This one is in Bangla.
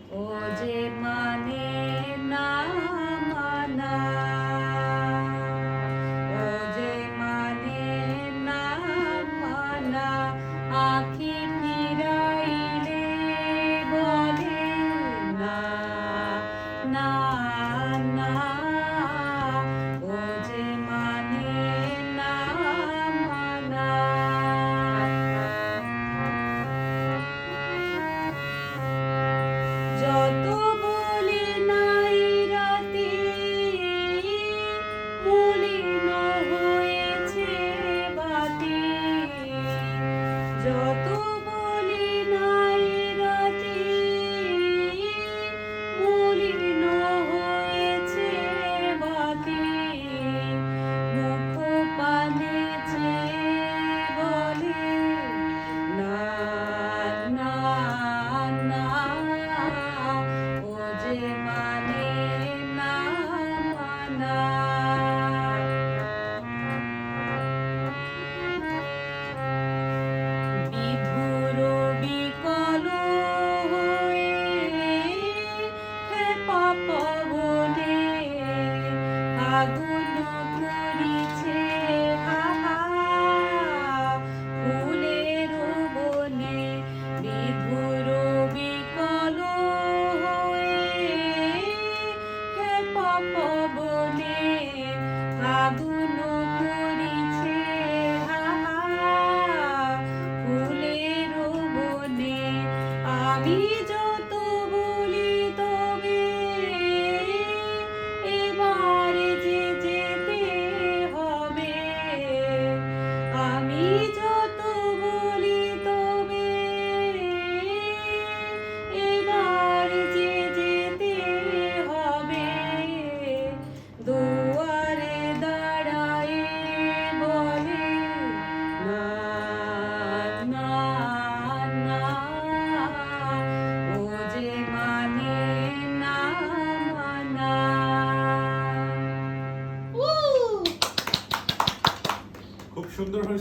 ও যে মানে না মানা, ও যে মানে না মানা, আঁখি ফিরাইলে বলে না না না, ও যে মানে না মানা। যত বলি নাই রাতে মলিন হয়েছে বাতি, যত বলি নাই রাতে মলিন হয়েছে বাতি, মুখ পানে চেয়ে বলে না না না, ও যে মানে না মানা। বিধুর বিকল হয়ে হে পাপ বনে আগুন করিছে হাহা ফুলের বনে, বিধুর বিকল হয়ে হে পাপ বনে আগুন করিছে হাহা ফুলের বনে। আমি যত বলি তবে এবার যে যেতে হবে, আমি যত বলি তবে এবার যে যেতে হবে, দুয়ারে দাঁড়ায় বলে না না না, ও যে মানে না মানা। খুব সুন্দর হয়েছে।